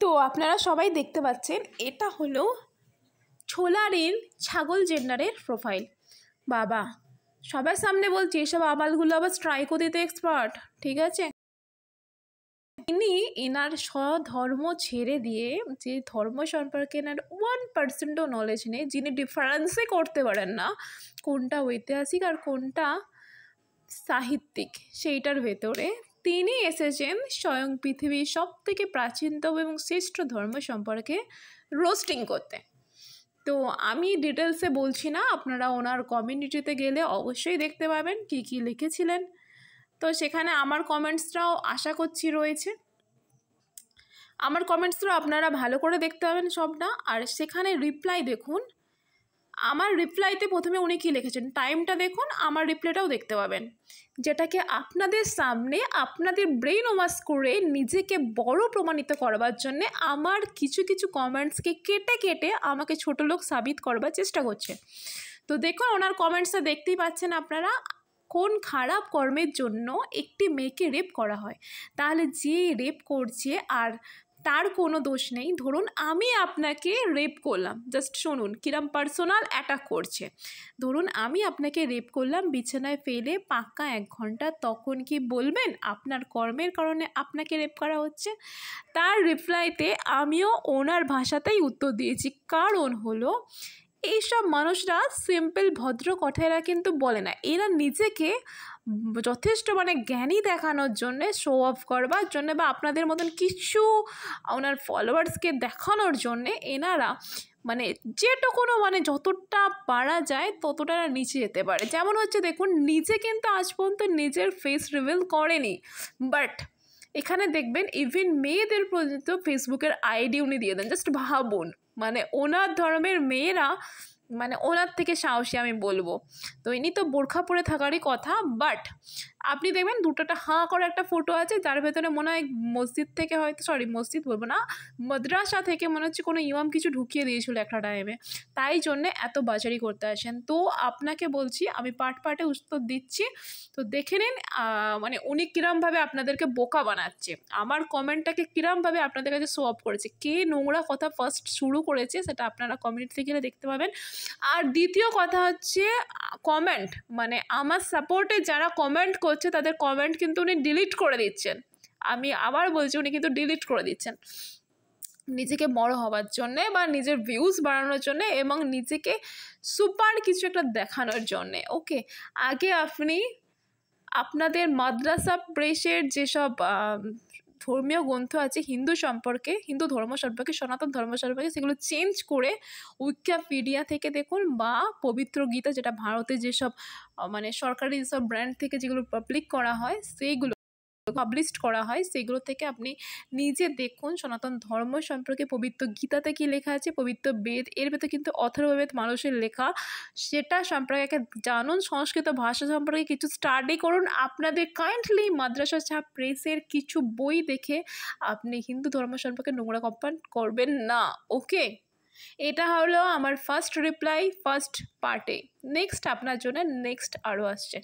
তো আপনারা সবাই দেখতে পাচ্ছেন এটা হলো ছোলারের ছাগল জেন্ডারের প্রোফাইল। বাবা, সবার সামনে বলছি এসব আবালগুলো আবার স্ট্রাইকও দিতে এক্সপার্ট, ঠিক আছে। তিনি এনার স্বধর্ম ছেড়ে দিয়ে, যে ধর্ম সম্পর্কে এনার 1%ও নলেজ নেই, যিনি ডিফারেন্সই করতে পারেন না কোনটা ঐতিহাসিক আর কোনটা সাহিত্যিক সেইটার ভেতরে, তিনি এসেছেন স্বয়ং পৃথিবীর সবথেকে প্রাচীনতম এবং শ্রেষ্ঠ ধর্ম সম্পর্কে রোস্টিং করতে। তো আমি ডিটেলসে বলছি না, আপনারা ওনার কমিউনিটিতে গেলে অবশ্যই দেখতে পাবেন কী কী লিখেছিলেন। তো সেখানে আমার কমেন্টসটাও আশা করছি রয়েছে, আমার কমেন্টসটাও আপনারা ভালো করে দেখতে পাবেন সবটা। আর সেখানে রিপ্লাই দেখুন, আমার রিপ্লাইতে প্রথমে উনি কী লিখেছেন টাইমটা দেখুন, আমার রিপ্লাইটাও দেখতে পাবেন, যেটাকে আপনাদের সামনে আপনাদের ব্রেন ওয়াশ করে নিজেকে বড় প্রমাণিত করবার জন্যে আমার কিছু কিছু কমেন্টসকে কেটে কেটে আমাকে ছোট লোক সাবিত করবার চেষ্টা করছে। তো দেখুন ওনার কমেন্টসটা দেখতেই পাচ্ছেন আপনারা, কোন খারাপ কর্মের জন্য একটি মেয়েকে রেপ করা হয়। তাহলে যে রেপ করছে আর তার কোনো দোষ নেই, ধরুন আমি আপনাকে রেপ করলাম, জাস্ট শুনুন কিরম পার্সোনাল অ্যাটাক করছে। ধরুন আমি আপনাকে রেপ করলাম, বিছানায় ফেলে পাক্কা 1 ঘন্টা, তখন কি বলবেন আপনার কর্মের কারণে আপনাকে রেপ করা হচ্ছে? তার রিপ্লাইতে আমিও ওনার ভাষাতেই উত্তর দিয়েছি, কারণ হলো এইসব মানুষরা সিম্পল ভদ্র কথাটা কিন্তু বলে না, এরা নিজেকে যথেষ্ট জ্ঞানী দেখানোর জন্যে, শো অফ করবার জন্যে, বা আপনাদের মতন কিছু ওনার ফলোয়ার্সকে দেখানোর জন্যে এনারা যেটুকুনো যতটা পারা যায় ততটা নিচে যেতে পারে। যেমন হচ্ছে দেখুন, নিজে কিন্তু আজ পর্যন্ত নিজের ফেস রিভিল করেনি, বাট এখানে দেখবেন ইভেন মেয়েদের পর্যন্ত ফেসবুকের আইডি উনি দিয়ে দেন। জাস্ট ভাবুন, ওনার ধর্মের মেয়েরা ওনার থেকে সাহসী আমি বলবো। তো ইনি তো বোরখা পরে থাকারই কথা, বাট আপনি দেখবেন দুটোটা হাঁ করে একটা ফটো আছে, যার ভেতরে মনে হয় মসজিদ থেকে, হয়তো মসজিদ বলবো না, মাদ্রাসা থেকে মনে হচ্ছে কোনো ইমাম কিছু ঢুকিয়ে দিয়েছিল একটা টাইমে, তাই জন্যে এত বাজারি করতে আসেন। তো আপনাকে বলছি, আমি পার্টে উত্তর দিচ্ছি, তো দেখে নিন উনি কীরমভাবে আপনাদেরকে বোকা বানাচ্ছে, আমার কমেন্টটাকে কীরমভাবে আপনাদের কাছে শো অফ করেছে, কে নোংরা কথা ফার্স্ট শুরু করেছে সেটা আপনারা কমিউনিটিতে গেলে দেখতে পাবেন। আর দ্বিতীয় কথা হচ্ছে কমেন্ট, আমার সাপোর্টে যারা কমেন্ট করছে তাদের কমেন্ট কিন্তু উনি ডিলিট করে দিচ্ছেন। আমি আবার বলছি, উনি কিন্তু ডিলিট করে দিচ্ছেন নিজেকে বড় হওয়ার জন্যে, বা নিজের ভিউজ বাড়ানোর জন্যে, এবং নিজেকে সুপার কিছু একটা দেখানোর জন্যে। ওকে, আগে আপনি আপনাদের মাদ্রাসা প্রেসের যেসব ধর্মীয় গ্রন্থ আছে হিন্দু সম্পর্কে, হিন্দু ধর্ম সম্পর্কে, সনাতন ধর্ম সম্পর্কে, সেগুলো চেঞ্জ করে উইকিপিডিয়া থেকে দেখুন, বা পবিত্র গীতা, যেটা ভারতে যেসব সরকারি যেসব ব্র্যান্ড থেকে যেগুলো পাবলিক করা হয়, সেইগুলো পাবলিশড করা হয়, সেগুলো থেকে আপনি নিজে দেখুন সনাতন ধর্ম সম্পর্কে পবিত্র গীতাতে কী লেখা আছে, পবিত্র বেদ, এর ভেতরে কিন্তু অথর্ববেদ মানুষের লেখা, সেটা সম্পর্কে জানুন, সংস্কৃত ভাষা সম্পর্কে কিছু স্টাডি করুন। আপনাদের কাইন্ডলি মাদ্রাসা ছাপ প্রেসের কিছু বই দেখে আপনি হিন্দু ধর্ম সম্পর্কে নোংরা কমেন্ট করবেন না। ওকে, এটা হলো আমার ফার্স্ট রিপ্লাই ফার্স্ট পার্টে। নেক্সট আপনার জন্য নেক্সট আরও আসছে।